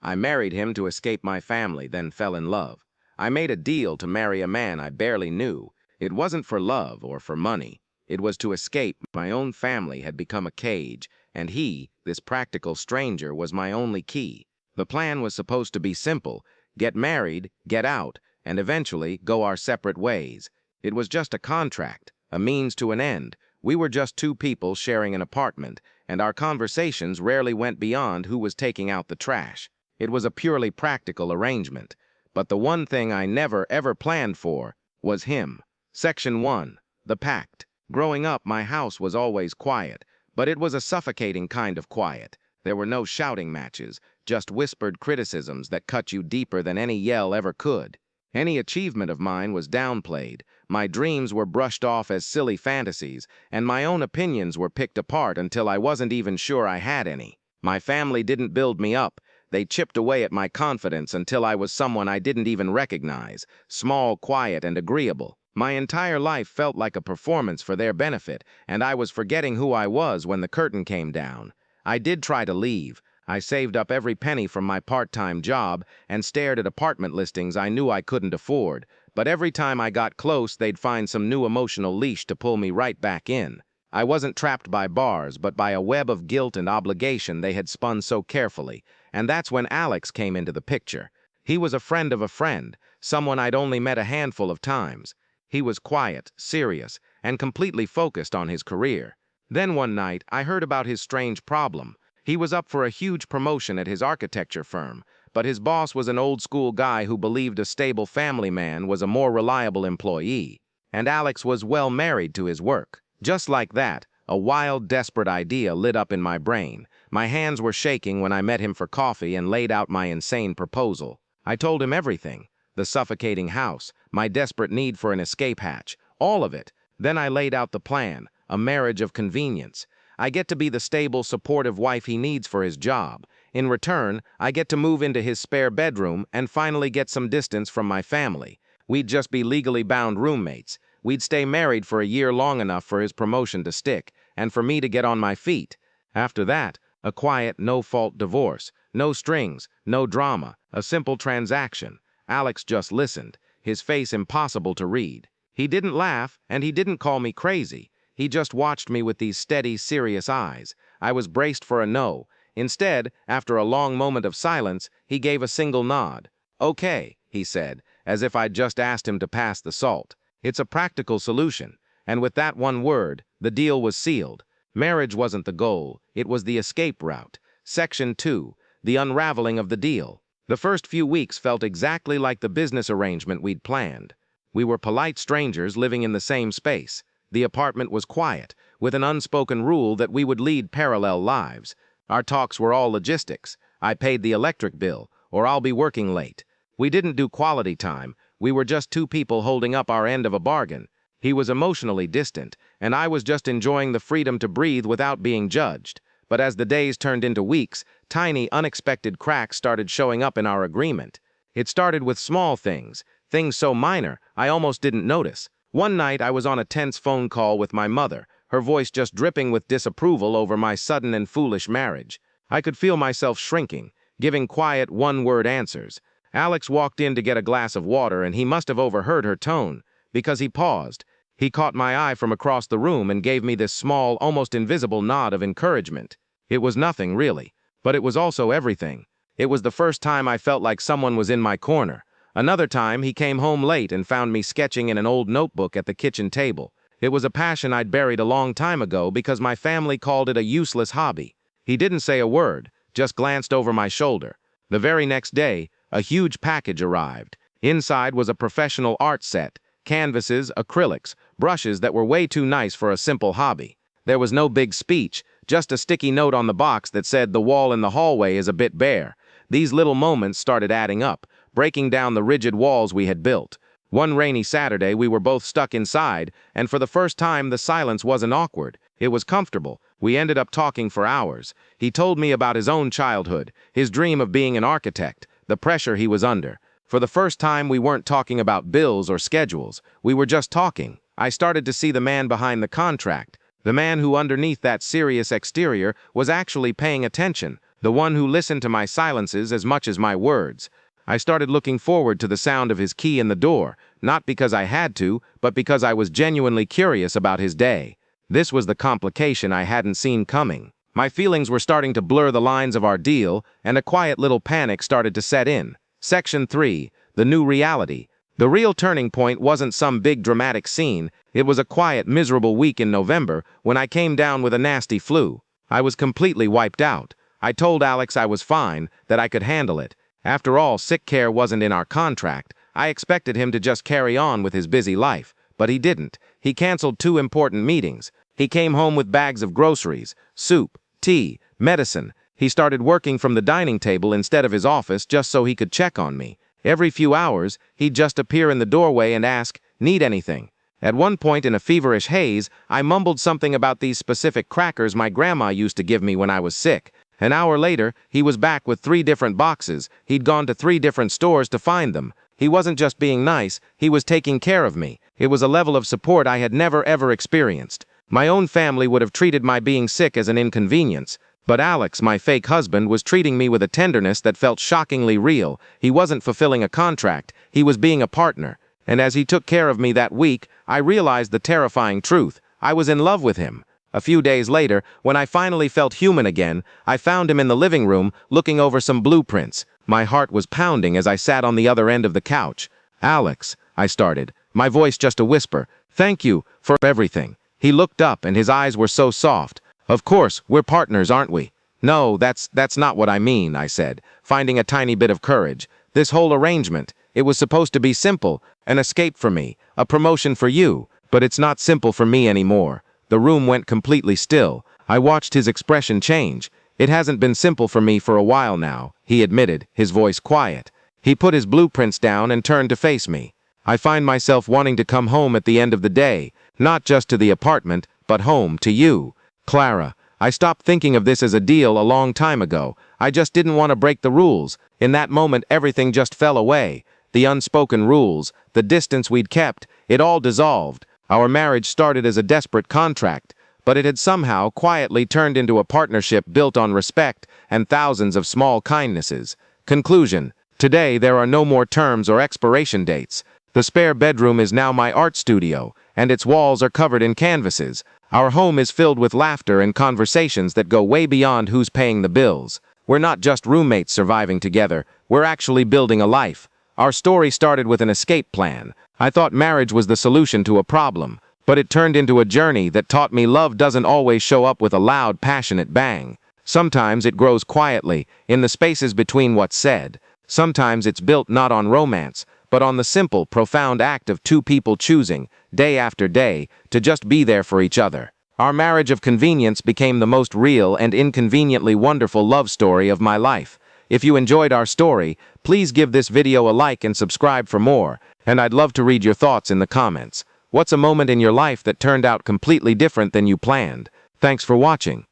I married him to escape my family, then fell in love. I made a deal to marry a man I barely knew. It wasn't for love or for money. It was to escape. My own family had become a cage, and he, this practical stranger, was my only key. The plan was supposed to be simple: get married, get out, and eventually go our separate ways. It was just a contract, a means to an end. We were just two people sharing an apartment, and our conversations rarely went beyond who was taking out the trash. It was a purely practical arrangement. But the one thing I never ever planned for was him. Section 1. The Pact. Growing up, my house was always quiet, but it was a suffocating kind of quiet. There were no shouting matches, just whispered criticisms that cut you deeper than any yell ever could. Any achievement of mine was downplayed, my dreams were brushed off as silly fantasies, and my own opinions were picked apart until I wasn't even sure I had any. My family didn't build me up. They chipped away at my confidence until I was someone I didn't even recognize, small, quiet, and agreeable. My entire life felt like a performance for their benefit, and I was forgetting who I was when the curtain came down. I did try to leave. I saved up every penny from my part-time job and stared at apartment listings I knew I couldn't afford, but every time I got close, they'd find some new emotional leash to pull me right back in. I wasn't trapped by bars, but by a web of guilt and obligation they had spun so carefully, and that's when Alex came into the picture. He was a friend of a friend, someone I'd only met a handful of times. He was quiet, serious, and completely focused on his career. Then one night, I heard about his strange problem. He was up for a huge promotion at his architecture firm, but his boss was an old-school guy who believed a stable family man was a more reliable employee. And Alex was well married to his work. Just like that, a wild, desperate idea lit up in my brain. My hands were shaking when I met him for coffee and laid out my insane proposal. I told him everything: the suffocating house, my desperate need for an escape hatch, all of it. Then I laid out the plan, a marriage of convenience. I get to be the stable, supportive wife he needs for his job. In return, I get to move into his spare bedroom and finally get some distance from my family. We'd just be legally bound roommates. We'd stay married for a year, long enough for his promotion to stick, and for me to get on my feet. After that, a quiet, no-fault divorce. No strings, no drama, a simple transaction. Alex just listened, his face impossible to read. He didn't laugh, and he didn't call me crazy. He just watched me with these steady, serious eyes. I was braced for a no. Instead, after a long moment of silence, he gave a single nod. "Okay," he said, as if I'd just asked him to pass the salt. "It's a practical solution." And with that one word, the deal was sealed. Marriage wasn't the goal, it was the escape route. Section 2. The unraveling of the deal. The first few weeks felt exactly like the business arrangement we'd planned. We were polite strangers living in the same space. The apartment was quiet, with an unspoken rule that we would lead parallel lives. Our talks were all logistics. I paid the electric bill, or I'll be working late. We didn't do quality time. We were just two people holding up our end of a bargain. He was emotionally distant, and I was just enjoying the freedom to breathe without being judged. But as the days turned into weeks, tiny, unexpected cracks started showing up in our agreement. It started with small things so minor I almost didn't notice. One night I was on a tense phone call with my mother, her voice just dripping with disapproval over my sudden and foolish marriage. I could feel myself shrinking, giving quiet, one-word answers. Alex walked in to get a glass of water, and he must have overheard her tone, because he paused. He caught my eye from across the room and gave me this small, almost invisible nod of encouragement. It was nothing, really, but it was also everything. It was the first time I felt like someone was in my corner. Another time, he came home late and found me sketching in an old notebook at the kitchen table. It was a passion I'd buried a long time ago because my family called it a useless hobby. He didn't say a word, just glanced over my shoulder. The very next day, a huge package arrived. Inside was a professional art set, canvases, acrylics, brushes that were way too nice for a simple hobby. There was no big speech, just a sticky note on the box that said the wall in the hallway is a bit bare. These little moments started adding up, breaking down the rigid walls we had built. One rainy Saturday, we were both stuck inside, and for the first time, the silence wasn't awkward. It was comfortable. We ended up talking for hours. He told me about his own childhood, his dream of being an architect, the pressure he was under. For the first time, we weren't talking about bills or schedules. We were just talking. I started to see the man behind the contract, the man who underneath that serious exterior was actually paying attention. the one who listened to my silences as much as my words. I started looking forward to the sound of his key in the door, not because I had to, but because I was genuinely curious about his day. This was the complication I hadn't seen coming. My feelings were starting to blur the lines of our deal, and a quiet little panic started to set in. Section 3. The New Reality. The real turning point wasn't some big dramatic scene. It was a quiet, miserable week in November when I came down with a nasty flu. I was completely wiped out. I told Alex I was fine, that I could handle it. After all, sick care wasn't in our contract. I expected him to just carry on with his busy life, but he didn't. He canceled 2 important meetings. He came home with bags of groceries, soup, tea, medicine. He started working from the dining table instead of his office just so he could check on me. Every few hours, he'd just appear in the doorway and ask, "Need anything?" At one point in a feverish haze, I mumbled something about these specific crackers my grandma used to give me when I was sick. An hour later, he was back with 3 different boxes. He'd gone to 3 different stores to find them. He wasn't just being nice, he was taking care of me. It was a level of support I had never ever experienced. My own family would have treated my being sick as an inconvenience. But Alex, my fake husband, was treating me with a tenderness that felt shockingly real. He wasn't fulfilling a contract, he was being a partner. And as he took care of me that week, I realized the terrifying truth. I was in love with him. A few days later, when I finally felt human again, I found him in the living room, looking over some blueprints. My heart was pounding as I sat on the other end of the couch. "Alex," I started, my voice just a whisper, "thank you for everything." He looked up and his eyes were so soft. "Of course, we're partners, aren't we?" "No, that's not what I mean," I said, finding a tiny bit of courage. "This whole arrangement, it was supposed to be simple, an escape for me, a promotion for you, but it's not simple for me anymore." The room went completely still. I watched his expression change. "It hasn't been simple for me for a while now," he admitted, his voice quiet. He put his blueprints down and turned to face me. "I find myself wanting to come home at the end of the day, not just to the apartment, but home to you. Clara, I stopped thinking of this as a deal a long time ago. I just didn't want to break the rules. In that moment, everything just fell away. The unspoken rules, the distance we'd kept, it all dissolved. Our marriage started as a desperate contract, but it had somehow quietly turned into a partnership built on respect and thousands of small kindnesses. Conclusion. Today, there are no more terms or expiration dates. The spare bedroom is now my art studio, and its walls are covered in canvases. Our home is filled with laughter and conversations that go way beyond who's paying the bills. We're not just roommates surviving together, we're actually building a life. Our story started with an escape plan. I thought marriage was the solution to a problem, but it turned into a journey that taught me love doesn't always show up with a loud, passionate bang. Sometimes it grows quietly, in the spaces between what's said. Sometimes it's built not on romance, but on the simple, profound act of 2 people choosing, day after day, to just be there for each other. Our marriage of convenience became the most real and inconveniently wonderful love story of my life. If you enjoyed our story, please give this video a like and subscribe for more, and I'd love to read your thoughts in the comments. What's a moment in your life that turned out completely different than you planned? Thanks for watching.